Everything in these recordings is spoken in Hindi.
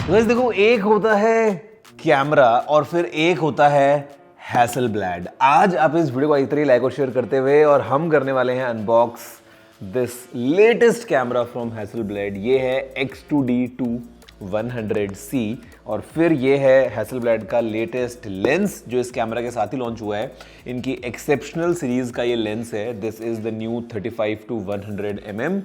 गाइस देखो, एक होता है कैमरा और फिर एक होता है हैसलब्लैड। आज आप इस वीडियो को इतनी लाइक और शेयर करते हुए और हम करने वाले हैं unbox this latest camera from Hasselblad. ये है X2D2 100C और फिर ये है हैसलब्लैड का लेटेस्ट लेंस जो इस कैमरा के साथ ही लॉन्च हुआ है। इनकी एक्सेप्शनल सीरीज का ये लेंस है। This is the new 35-100 mm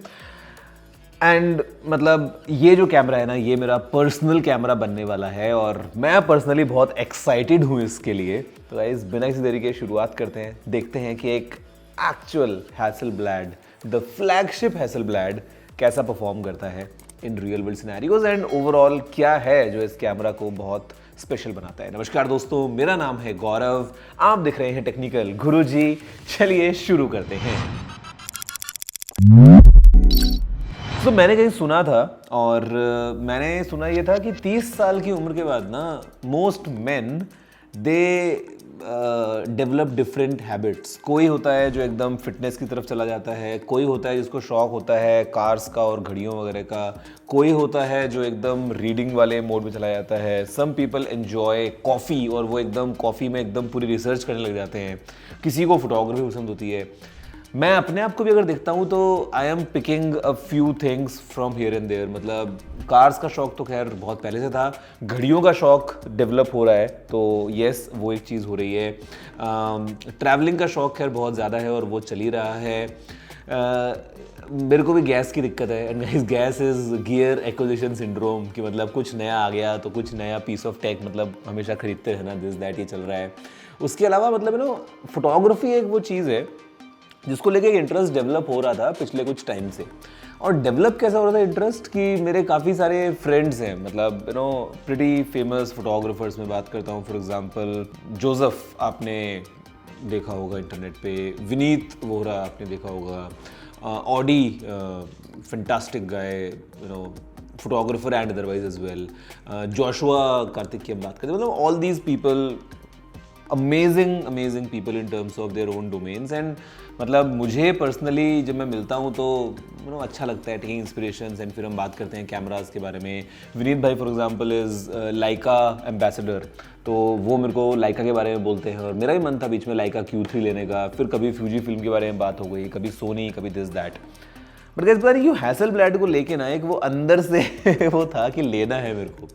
and मतलब ये जो कैमरा है ना, ये मेरा पर्सनल कैमरा बनने वाला है और मैं पर्सनली बहुत एक्साइटेड हूँ इसके लिए। तो गाइस बिना किसी देरी के शुरुआत करते हैं, देखते हैं कि एक actual Hasselblad, the flagship Hasselblad कैसा परफॉर्म करता है in real world scenarios and overall क्या है जो इस कैमरा को बहुत स्पेशल बनाता है। नमस्कार दोस्तों, मेरा नाम है गौरव, आप दिख रहे हैं टेक्निकल गुरुजी। चलिए शुरू करते हैं। तो मैंने कहीं सुना था और मैंने सुना ये था कि 30 साल की उम्र के बाद ना most main they develop different habits. कोई होता है जो एकदम फिटनेस की तरफ चला जाता है, कोई होता है जिसको शौक होता है कार्स का और घड़ियों वगैरह का, कोई होता है जो एकदम रीडिंग वाले मोड में चला जाता है। सम पीपल एंजॉय कॉफ़ी और वो एकदम कॉफ़ी में एकदम पूरी रिसर्च करने लग जाते हैं। किसी को फोटोग्राफी पसंद होती है। मैं अपने आप को भी अगर देखता हूँ तो I am picking a few things from here and there. मतलब कार्स का शौक तो खैर बहुत पहले से था, घड़ियों का शौक डेवलप हो रहा है, तो येस वो एक चीज़ हो रही है। ट्रैवलिंग का शौक खैर बहुत ज़्यादा है और वो चल ही रहा है। मेरे को भी गैस की दिक्कत है and gas is gear acquisition syndrome कि मतलब कुछ नया आ गया तो कुछ नया पीस ऑफ टेक मतलब हमेशा खरीदते रहना, दिस दैट ये चल रहा है। उसके अलावा मतलब फोटोग्राफी एक वो चीज़ है जिसको लेके एक इंटरेस्ट डेवलप हो रहा था पिछले कुछ टाइम से। और डेवलप कैसा हो रहा था इंटरेस्ट कि मेरे काफ़ी सारे फ्रेंड्स हैं, मतलब प्रिटी फेमस फोटोग्राफर्स में बात करता हूँ। फॉर एग्जांपल जोसेफ आपने देखा होगा इंटरनेट पे, विनीत वोहरा आपने देखा होगा, Audi fantastic guy photographer and otherwise as well, Joshua Karthik की हम बात करते हैं। मतलब all these people amazing people in terms of their own domains and मतलब मुझे पर्सनली जब मैं मिलता हूँ तो अच्छा लगता है टेकिंग इंस्पिरेशंस एंड फिर हम बात करते हैं कैमरास के बारे में। विनीत भाई for example is Leica ambassador, तो वो मेरे को लाइका के बारे में बोलते हैं और मेरा ही मन था बीच में लाइका Q3 लेने का। फिर कभी फ्यूजी फिल्म के बारे में बात हो गई, कभी सोनी, कभी दिस दैट। बट गाइस पता नहीं क्यों हैसलब्लैड को लेके ना एक वो अंदर से वो था कि लेना है मेरे को।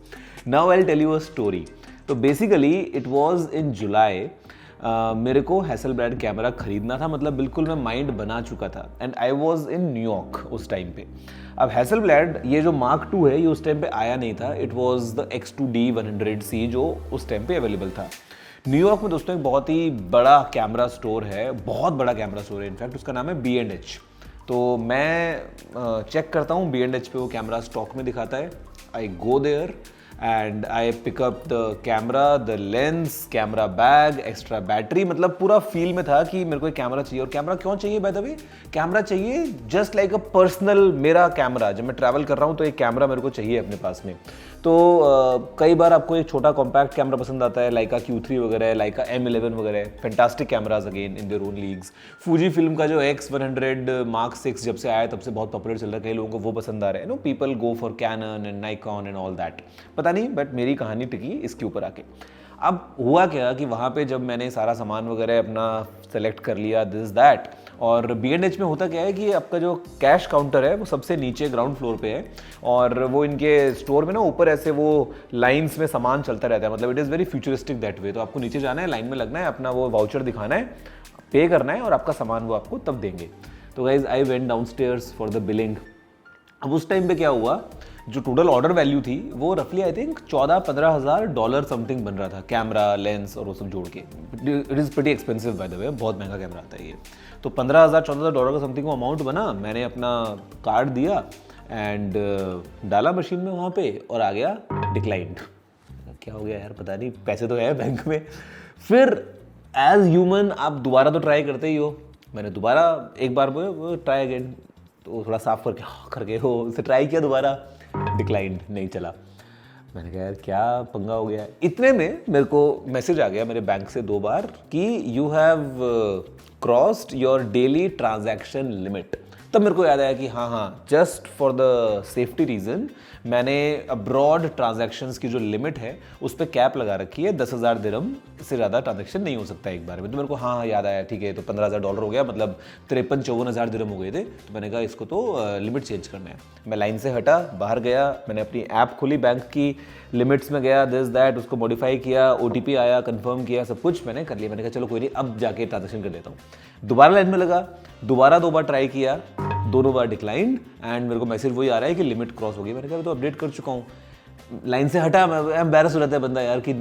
Now I will tell you a story. तो basically it was in July. मेरे को हैसलब्लैड कैमरा खरीदना था, मतलब बिल्कुल मैं माइंड बना चुका था and I was in New York उस टाइम पे। अब हैसलब्लैड ये जो Mark II है ये उस टाइम पे आया नहीं था, इट वाज द X2D100C जो उस टाइम पे अवेलेबल था। न्यूयॉर्क में दोस्तों एक बहुत ही बड़ा कैमरा स्टोर है, बहुत बड़ा कैमरा स्टोर है इनफैक्ट, उसका नाम है B&H। तो मैं चेक करता हूँ B&H पे वो कैमरा स्टॉक में दिखाता है। I go there and I pick up the camera, the lens, camera bag, extra battery. मतलब पूरा फील में था कि मेरे को एक कैमरा चाहिए। और कैमरा क्यों चाहिए बाय द वे? कैमरा चाहिए जस्ट लाइक अ पर्सनल मेरा कैमरा। जब मैं ट्रैवल कर रहा हूँ तो एक कैमरा मेरे को चाहिए अपने पास में। तो कई बार आपको एक छोटा कॉम्पैक्ट कैमरा पसंद आता है, लाइका Q3 वगैरह, लाइका M11 वगैरह, fantastic cameras again in their own leagues. Fuji film का जो X100 Mark 6 जब से आया तब से बहुत पॉपुलर चल रहा है, कई लोगों को वो पसंद आ रहा है। People go for Canon and Nikon and all that. पता नहीं, बट मेरी कहानी टिकी इसके ऊपर आके। अब हुआ क्या कि वहाँ पे जब मैंने सारा सामान वगैरह अपना सेलेक्ट कर लिया दिस दैट, और B&H में होता क्या है कि आपका जो कैश काउंटर है वो सबसे नीचे ग्राउंड फ्लोर पे है और वो इनके स्टोर में ना ऊपर ऐसे वो लाइंस में सामान चलता रहता है। मतलब it is very futuristic that way. तो आपको नीचे जाना है, लाइन में लगना है, अपना वो वाउचर दिखाना है, पे करना है और आपका सामान वो आपको तब देंगे। तो guys I went downstairs for the billing. अब उस टाइम पे क्या हुआ, जो टोटल ऑर्डर वैल्यू थी वो रफली आई थिंक $14-15 हज़ार समथिंग बन रहा था, कैमरा, लेंस और वो सब जोड़ के। It is pretty expensive bye the वे, बहुत महंगा कैमरा आता है ये। तो $15,000-14,000 का समथिंग वो अमाउंट बना। मैंने अपना कार्ड दिया एंड डाला मशीन में वहाँ पे और आ गया डिक्लाइंड। क्या हो गया यार, पता नहीं, पैसे तो है बैंक में। फिर एज ह्यूमन आप दोबारा तो ट्राई करते ही हो। मैंने दोबारा एक बार वो ट्राई अगेन, तो थोड़ा साफ करके हो उसे ट्राई किया दोबारा, डिक्लाइंड, नहीं चला। मैंने कहा यार क्या पंगा हो गया है। इतने में मेरे को मैसेज आ गया मेरे बैंक से 2 बार कि you have crossed your daily transaction limit. तब मेरे को याद आया कि हाँ, just for the safety reason मैंने अब्रॉड ट्रांजैक्शंस की जो लिमिट है उस पर कैप लगा रखी है, 10,000 दिरहम से ज़्यादा ट्रांजैक्शन नहीं हो सकता एक बार में। तो मेरे को हाँ याद आया, ठीक है, तो $15,000 हो गया, मतलब 53-54,000 दिरहम हो गए थे। तो मैंने कहा इसको तो लिमिट चेंज करना है। मैं लाइन से हटा, बाहर गया, मैंने अपनी ऐप खोली, बैंक की लिमिट्स में गया, दिस दैट, उसको मॉडिफाई किया, OTP आया, कंफर्म किया, सब कुछ मैंने कर लिया। मैंने कहा चलो कोई नहीं, अब जाके ट्रांजैक्शन कर लेता हूँ। दोबारा लाइन में लगा, दोबारा 2 बार ट्राई किया, दोनों बार डिक्लाइंड एंड मेरे को मैसेज वही आ रहा है कि लिमिट क्रॉस हो गई। मैंने कहा तो अपडेट कर चुका हूँ। लाइन से हटा, मैं एम्बैरस हो जाता है बंदा यार कि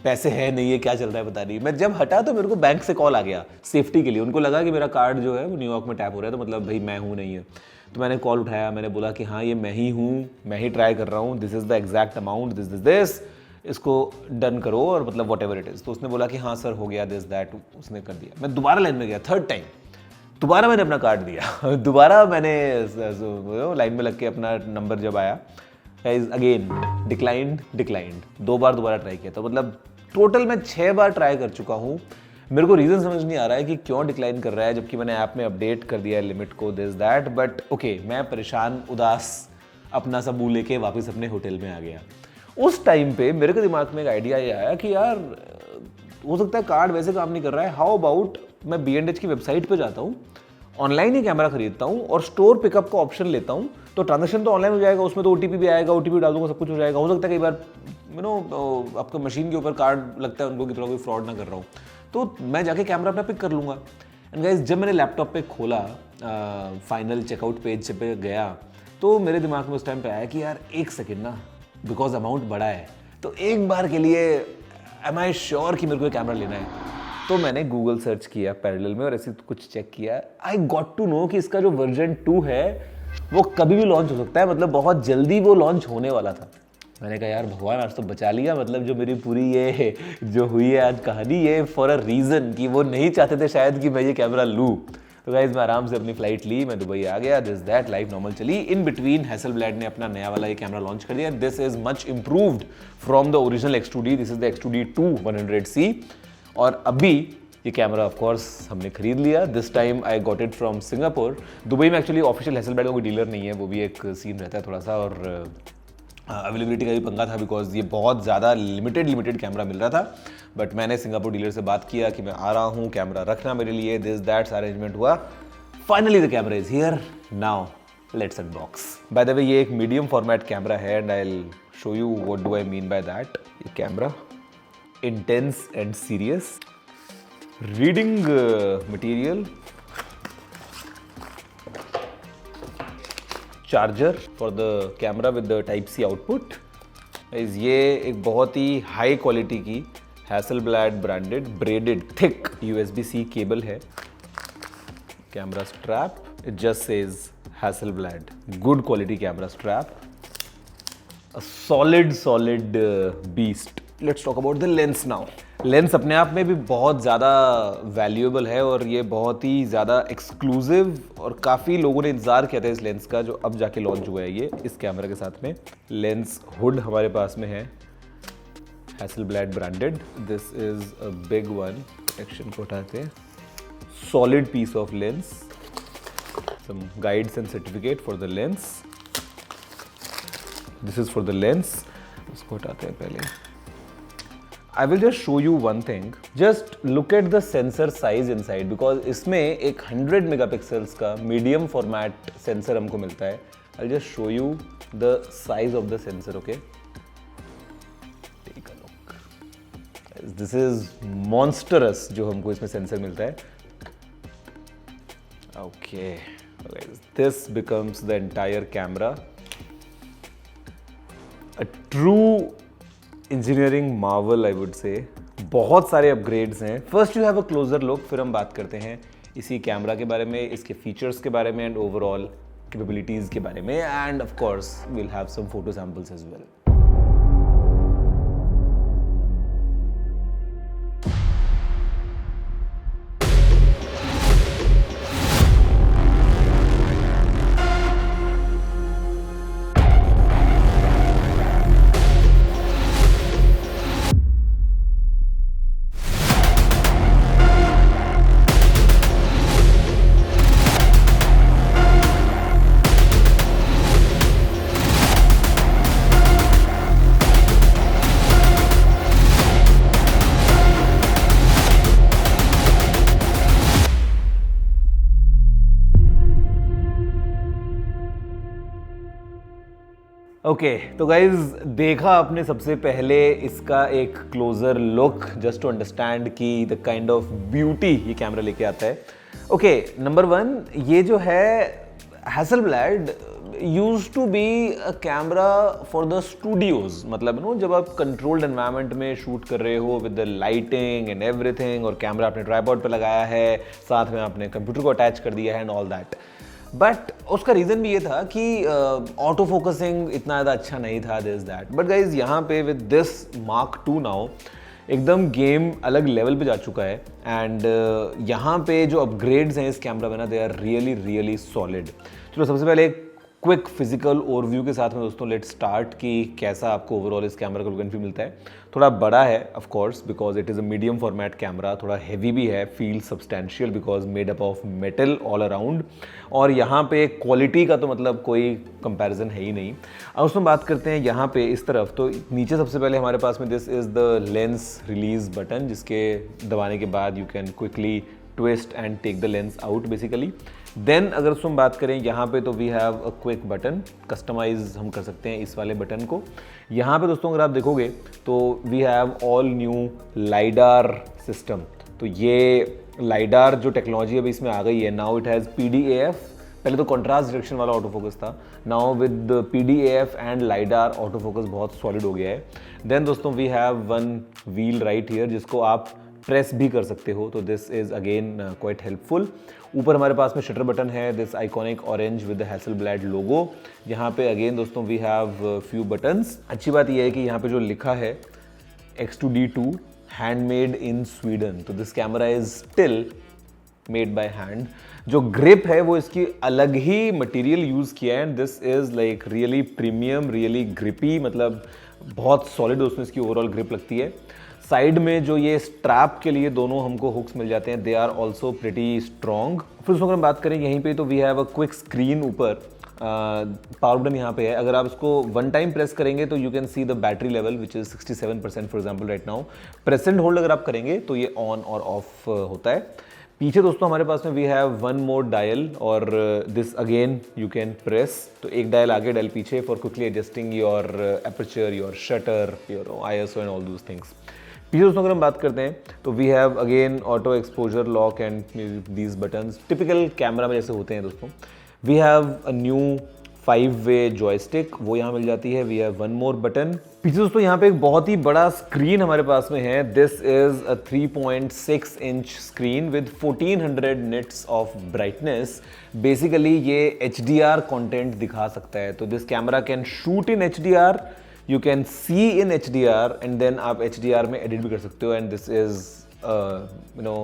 पैसे है नहीं है, क्या चल रहा है पता नहीं। मैं जब हटा तो मेरे को बैंक से कॉल आ गया सेफ्टी के लिए। उनको लगा कि मेरा कार्ड जो है वो न्यूयॉर्क में टैप हो रहा है, तो मतलब भाई मैं हूँ नहीं है। तो मैंने कॉल उठाया, मैंने बोला कि हाँ ये मैं ही हूँ, मैं ही ट्राई कर रहा हूँ, this is the exact amount, this इसको डन करो और मतलब वॉट एवर इट इज़। तो उसने बोला कि हाँ सर हो गया, दिस दैट, उसने कर दिया। मैं दोबारा लाइन में गया, थर्ड टाइम दोबारा मैंने अपना कार्ड दिया दोबारा मैंने लाइन में लग के अपना नंबर जब आया, अगेन डिक्लाइंड 2 बार दोबारा ट्राई किया। तो मतलब टोटल मैं 6 बार ट्राई कर चुका हूँ। मेरे को रीज़न समझ नहीं आ रहा है कि क्यों डिक्लाइन कर रहा है, जबकि मैंने ऐप में अपडेट कर दिया है लिमिट को, दिस दैट। बट ओके, मैं परेशान उदास अपना सब मुँह लेके वापस अपने होटल में आ गया। उस टाइम पे मेरे के दिमाग में एक आइडिया ये आया कि यार हो सकता है कार्ड वैसे काम नहीं कर रहा है, हाउ अबाउट मैं B&H की वेबसाइट पे जाता हूँ, ऑनलाइन ही कैमरा खरीदता हूँ और स्टोर पिकअप का ऑप्शन लेता हूँ। तो ट्रांजेक्शन तो ऑनलाइन हो जाएगा, उसमें तो OTP भी आएगा, OTP डाल दूंगा, सब कुछ हो जाएगा। हो सकता है कई बार आपका मशीन के ऊपर कार्ड लगता है उनको कि थोड़ा कोई फ्रॉड ना कर रहा हूँ, तो मैं जाके कैमरा अपना पिक कर लूँगा। एंड गाइस, जब मैंने लैपटॉप पे खोला, फाइनल चेकआउट पेज पे गया, तो मेरे दिमाग में उस टाइम पे आया कि यार एक सेकेंड ना, बिकॉज अमाउंट बड़ा है, तो एक बार के लिए एम आई श्योर कि मेरे को कैमरा लेना है। तो मैंने गूगल सर्च किया पैरेलल में और ऐसे कुछ चेक किया। आई गॉट टू नो कि इसका जो वर्जन 2 है वो कभी भी लॉन्च हो सकता है, मतलब बहुत जल्दी वो लॉन्च होने वाला था। मैंने कहा यार भगवान आज तो बचा लिया, मतलब जो मेरी पूरी ये जो हुई है आज कहानी, ये फॉर अ रीज़न कि वो नहीं चाहते थे शायद कि मैं ये कैमरा लूँ। तो गाइस मैं आराम से अपनी फ्लाइट ली, मैं दुबई आ गया, दिस दैट, लाइफ नॉर्मल चली। इन बिटवीन हैसलब्लैड ने अपना नया वाला ये कैमरा लॉन्च कर दिया। This is much improved from the original X2D। This is the X2D 2 100C। और अभी ये कैमरा ऑफ कोर्स हमने खरीद लिया। This time I got it from Singapore. Dubai में एक्चुअली ऑफिशियल हैसलब्लैड का कोई डीलर नहीं है, वो भी एक सीन रहता है थोड़ा सा, और अवेलेबिलिटी का भी पंगा था बिकॉज ये बहुत ज़्यादा लिमिटेड कैमरा मिल रहा था। बट मैंने सिंगापुर डीलर से बात किया कि मैं आ रहा हूँ, कैमरा रखना मेरे लिए, दिस दैट, सारा अरेंजमेंट हुआ। Finally the camera is here, now let's unbox. By the way ये एक मीडियम फॉर्मेट कैमरा है and I will show you what do I mean by that. ये camera intense and serious, reading material, charger for the camera with the Type-C output. ये एक बहुत ही हाई क्वालिटी की Hasselblad branded braided thick USB-C cable है। Camera strap, it just says Hasselblad, good quality camera strap, a solid beast. Let's talk about the lens now. Lens अपने आप में भी बहुत ज़्यादा वैल्यूएबल है और ये बहुत ही ज़्यादा एक्सक्लूसिव, और काफ़ी लोगों ने इंतज़ार किया था इस लेंस का, जो अब जाके लॉन्च हुआ है ये इस कैमरा के साथ में। लेंस हुड हमारे पास में है, Hasselblad branded. This is a big one, protection को हटाते हैं, solid piece of lens, some guides and certificate for the lens. This is for the lens, उसको हटाते हैं पहले। I will just show you one thing. Just look at the sensor size inside, because इसमें एक 100 megapixels का medium format sensor हमको मिलता है। I'll just show you the size of the sensor, okay? Take a look. This is monstrous जो हमको इसमें sensor मिलता है। Okay, this becomes the entire camera. A true engineering Marvel I would say. बहुत सारे अपग्रेड्स हैं। First you have a closure look, फिर हम बात करते हैं इसी कैमरा के बारे में, इसके फीचर्स के बारे में एंड ओवरऑल कैपेबिलिटीज़ के बारे में, and of course we will have some photo samples as well. Okay तो गाइज देखा आपने सबसे पहले इसका एक closer look just to understand कि द काइंड ऑफ ब्यूटी ये कैमरा लेके आता है। ओके नंबर 1 ये जो है Hasselblad used to be a camera for the studios, मतलब नो जब आप कंट्रोल्ड एनवायरनमेंट में शूट कर रहे हो with the lighting and everything, और कैमरा आपने ट्राइपॉड पे लगाया है, साथ में आपने कंप्यूटर को अटैच कर दिया है एंड ऑल दैट। बट उसका रीज़न भी ये था कि ऑटो फोकसिंग इतना ज़्यादा अच्छा नहीं था, दिस दैट। बट गाइज यहाँ पे with this Mark II now एकदम गेम अलग लेवल पे जा चुका है। एंड यहाँ पे जो अपग्रेड्स हैं इस कैमरा में ना, they are really really solid. चलो सबसे पहले एक क्विक फिजिकल ओवरव्यू के साथ में दोस्तों लेट्स स्टार्ट कि कैसा आपको ओवरऑल इस कैमरा का लुक एंड फील मिलता है। थोड़ा बड़ा है of course because it is a medium format camera, थोड़ा हैवी भी है, feel substantial because made up of metal all around, और यहाँ पे क्वालिटी का तो मतलब कोई कंपैरिजन है ही नहीं। अब उसमें बात करते हैं यहाँ पे इस तरफ, तो नीचे सबसे पहले हमारे पास में this is the lens release button, जिसके दबाने के बाद you can quickly twist and take the lens out basically. Then अगर उसमें बात करें यहाँ पे तो we have a quick button, customize हम कर सकते हैं इस वाले बटन को। यहाँ पे दोस्तों अगर आप देखोगे तो we have all new lidar system. तो ये लाइडार जो टेक्नोलॉजी अभी इसमें आ गई है, नाउ इट हैज़ PDAF। पहले तो कॉन्ट्रास्ट डायरेक्शन वाला ऑटो फोकस था, now with PDAF and lidar auto focus बहुत सॉलिड हो गया है। देन दोस्तों we have one wheel right here जिसको आप प्रेस भी कर सकते हो, तो this is again quite helpful. ऊपर हमारे पास में शटर बटन है, this iconic orange with the Hasselblad logo. यहाँ पे अगेन दोस्तों वी हैव फ्यू बटन्स। अच्छी बात यह है कि यहाँ पे जो लिखा है X2D2 हैंडमेड इन स्वीडन, तो this camera is still made by hand. जो ग्रिप है वो इसकी अलग ही मटेरियल यूज़ किया है and this is like really premium, really grippy, मतलब बहुत सॉलिड दोस्तों इसकी ओवरऑल ग्रिप लगती है। साइड में जो ये स्ट्रैप के लिए दोनों हमको हुक्स मिल जाते हैं, they are also pretty strong. फिर उसको अगर हम बात करें यहीं पे तो we have a quick screen ऊपर, पावर बटन यहाँ पे है। अगर आप इसको वन टाइम प्रेस करेंगे तो you can see the battery level which is 67% for example right now. Press and hold अगर आप करेंगे तो ये ऑन और ऑफ होता है। पीछे दोस्तों हमारे पास में we have one more dial, और this again you can press, तो एक डायल आगे डायल पीछे for quickly adjusting your aperture, your shutter, your ISO and all those things. पीछे दोस्तों अगर हम बात करते हैं तो we have again auto exposure lock and these buttons, typical camera में जैसे होते हैं दोस्तों। We have a new 5-way joystick, वो यहाँ मिल जाती है। We have one more button. पीछे दोस्तों यहाँ पे एक बहुत ही बड़ा स्क्रीन हमारे पास में है, this is a 3.6 inch screen with 1400 nits of brightness. Basically ये HDR कंटेंट दिखा सकता है, तो this camera can shoot in HDR, you can see in HDR and then आप HDR में edit भी कर सकते हो, and this is you know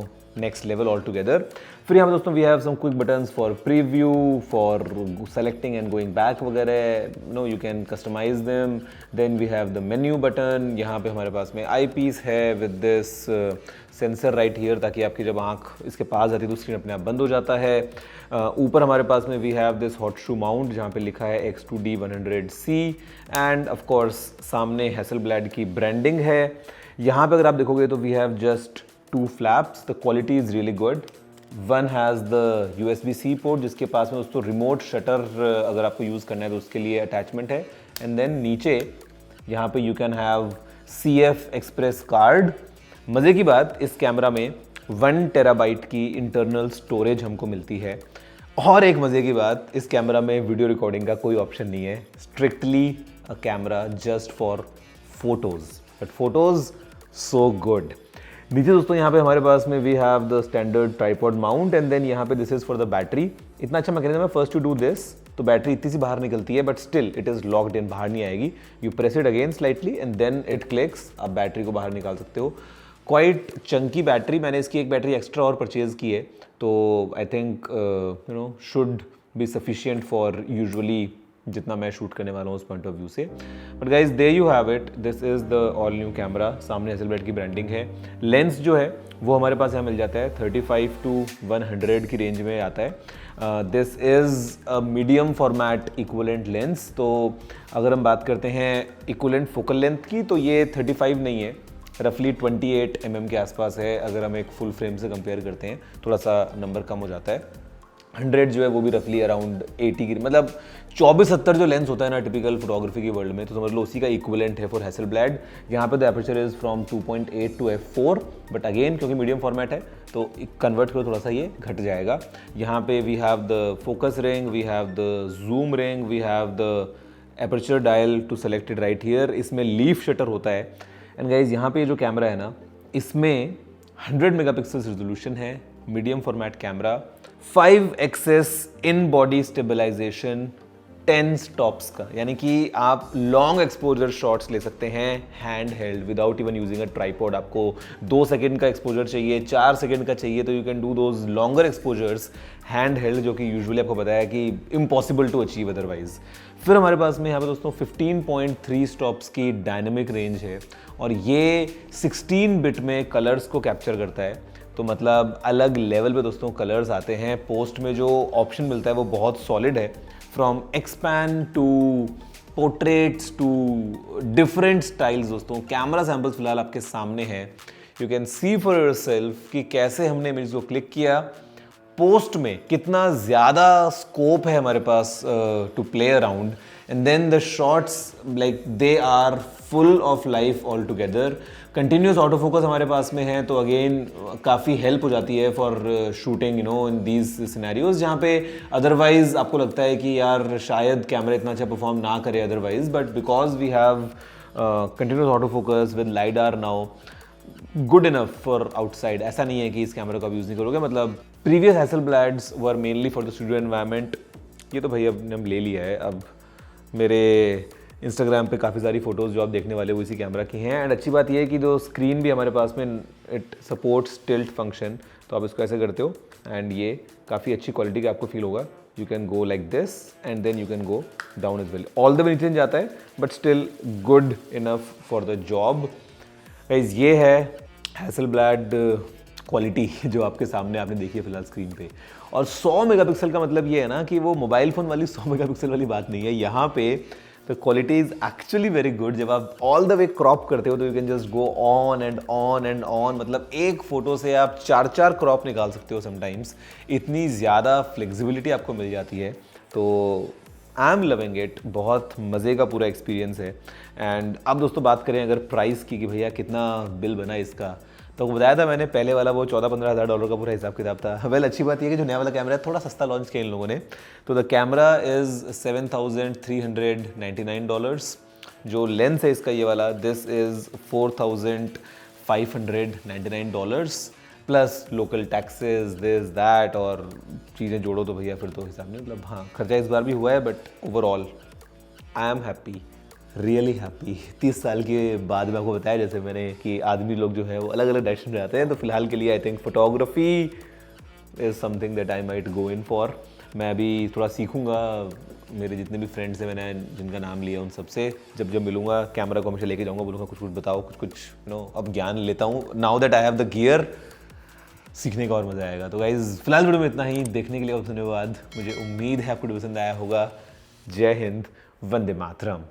next level altogether। फिर यहाँ पे दोस्तों we have some quick buttons for preview, for selecting and going back वगैरह, you know you can customize them। then we have the menu button, यहाँ पे हमारे पास में eyepiece है with this sensor right here, ताकि आपकी जब आँख इसके पास आती है तो स्क्रीन अपने आप बंद हो जाता है। ऊपर हमारे पास में we have this hot shoe mount जहाँ पे लिखा है X2D100C एंड ऑफ कोर्स सामने हैसलब्लैड की ब्रांडिंग है। यहाँ पे अगर आप देखोगे तो we have just 2 flaps, the quality is really good. One has the USB-C port जिसके पास में दोस्तों रिमोट शटर अगर आपको यूज़ करना है तो उसके लिए अटैचमेंट है। एंड देन नीचे यहाँ पे you can have CF express card. मज़े की बात, इस कैमरा में 1 टेराबाइट की इंटरनल स्टोरेज हमको मिलती है। और एक मज़े की बात, इस कैमरा में वीडियो रिकॉर्डिंग का कोई ऑप्शन नहीं है, strictly a camera just for photos, but photos so good. नीचे दोस्तों यहाँ पे हमारे पास में we have the standard tripod mount and then यहाँ पे this is for the battery. इतना अच्छा मैकेनिज्म है, फर्स्ट टू डू दिस तो बैटरी इतनी सी बाहर निकलती है, but still it is locked in, बाहर नहीं आएगी। You press it again slightly and then it clicks, आप बैटरी को बाहर निकाल सकते हो। क्वाइट चंकी बैटरी, मैंने इसकी एक बैटरी एक्स्ट्रा और परचेज़ की है, तो I think you know should be sufficient for usually जितना मैं शूट करने वाला हूँ उस पॉइंट ऑफ व्यू से। But guys there you have it, this is the all new camera. सामने हैसलब्लैड की ब्रांडिंग है। लेंस जो है वो हमारे पास यहाँ मिल जाता है 35 to 100 की रेंज में आता है। This is a medium format equivalent lens. तो अगर हम बात करते हैं इक्वलेंट फोकल लेंथ की तो ये 35 नहीं है, रफली 28 mm के आसपास है। अगर हम एक फुल फ्रेम से कंपेयर करते हैं थोड़ा सा नंबर कम हो जाता है। 100 जो है वो भी रफली अराउंड 80 की, मतलब 24-70 जो लेंस होता है ना टिपिकल फोटोग्राफी की वर्ल्ड में, तो समझ लो उसी का इक्विवेलेंट है फॉर हैसेलब्लैड। यहाँ पे the aperture is from 2.8 to f4, but again क्योंकि मीडियम फॉर्मेट है तो कन्वर्ट करो थोड़ा सा ये घट जाएगा। यहाँ पे we have the focus ring, we have the zoom ring, we have the aperture dial to selected right here. इसमें लीफ शटर होता है। एंड गाइज यहाँ पे जो कैमरा है ना, इसमें 100 मेगापिक्सल रेजोल्यूशन है, medium format camera, 5 axis in body stabilization, 10 stops का, यानी कि आप लॉन्ग एक्सपोजर शॉट्स ले सकते हैं hand held without even using a tripod. आपको 2 सेकंड का एक्सपोजर चाहिए, 4 सेकंड का चाहिए, तो you can do those longer exposures hand held, जो कि यूजुअली आपको पता है कि इम्पॉसिबल टू अचीव अदरवाइज। फिर हमारे पास में यहाँ पे दोस्तों 15.3 स्टॉप्स की डायनेमिक रेंज है और ये 16 बिट में कलर्स को कैप्चर करता है, तो मतलब अलग लेवल पे दोस्तों कलर्स आते हैं। पोस्ट में जो ऑप्शन मिलता है वो बहुत सॉलिड है, from expand to portraits to different styles. दोस्तों कैमरा सैम्पल्स फिलहाल आपके सामने है, you can see for yourself कि कैसे हमने इमेज को क्लिक किया, पोस्ट में कितना ज़्यादा स्कोप है हमारे पास to play around, and then the shots like they are full of life all together. Continuous auto focus हमारे पास में है, तो अगेन काफ़ी हेल्प हो जाती है for shooting in these scenarios, जहाँ पे अदरवाइज आपको लगता है कि यार शायद कैमरा इतना अच्छा परफॉर्म ना करे otherwise, but because we have continuous auto focus with lidar now, good enough for outside. ऐसा नहीं है कि इस कैमरा का आप यूज़ नहीं करोगे, मतलब previous Hasselblads were mainly for the studio environment. ये तो भाई अब हम ले लिया है, अब मेरे इंस्टाग्राम पे काफ़ी सारी फ़ोटोज़ जो आप देखने वाले वो इसी कैमरा की हैं। एंड अच्छी बात यह है कि जो स्क्रीन भी हमारे पास में इट सपोर्ट्स टिल्ट फंक्शन, तो आप इसको ऐसे करते हो एंड ये काफ़ी अच्छी क्वालिटी का आपको फील होगा। You can go like this and then you can go down as well, all the way नीचे जाता है but still good enough for the job. Guys ये है हैसेलब्लैड क्वालिटी जो आपके सामने आपने देखी है फिलहाल स्क्रीन पे। और 100 मेगापिक्सल का मतलब ये है ना कि वो मोबाइल फ़ोन वाली 100 मेगापिक्सल वाली बात नहीं है। यहाँ पे the quality is actually very good. जब आप ऑल द वे क्रॉप करते हो तो you can just go on and on and on, मतलब एक फ़ोटो से आप 4-4 क्रॉप निकाल सकते हो समटाइम्स, इतनी ज़्यादा फ्लेक्सिबिलिटी आपको मिल जाती है। तो आई एम लविंग इट, बहुत मज़े का पूरा एक्सपीरियंस है। एंड अब दोस्तों बात करें अगर प्राइस की कि भैया कितना बिल बना इसका, तो बताया था मैंने पहले वाला वो 14-15 हज़ार डॉलर का पूरा हिसाब किताब था। वेल अच्छी बात यह है कि जो नया वाला कैमरा है थोड़ा सस्ता लॉन्च किया इन लोगों ने, तो द कैमरा इज़ $7,399। जो लेंस है इसका ये वाला, this is $4,599 plus local taxes this that और चीज़ें जोड़ो तो भैया फिर तो हिसाब नहीं, मतलब हाँ खर्चा इस बार भी हुआ है, but overall I am happy, really happy. 30 साल के बाद में आपको बताया जैसे मैंने कि आदमी लोग जो है वो अलग अलग डायरेक्शन में जाते हैं, तो फिलहाल के लिए I think photography is something that I might go in for. मैं अभी थोड़ा सीखूंगा, मेरे जितने भी फ्रेंड्स हैं मैंने जिनका नाम लिया उन सबसे जब मिलूंगा कैमरा को हमेशा लेके जाऊंगा, बोलूँगा कुछ बताओ कुछ अब ज्ञान लेता हूँ। Now that I have the gear, सीखने का और मज़ा आएगा। तो गाइज़ फिलहाल वीडियो में इतना ही, देखने के लिए बहुत धन्यवाद। मुझे उम्मीद है आपको पसंद आया होगा। जय हिंद, वंदे मातरम।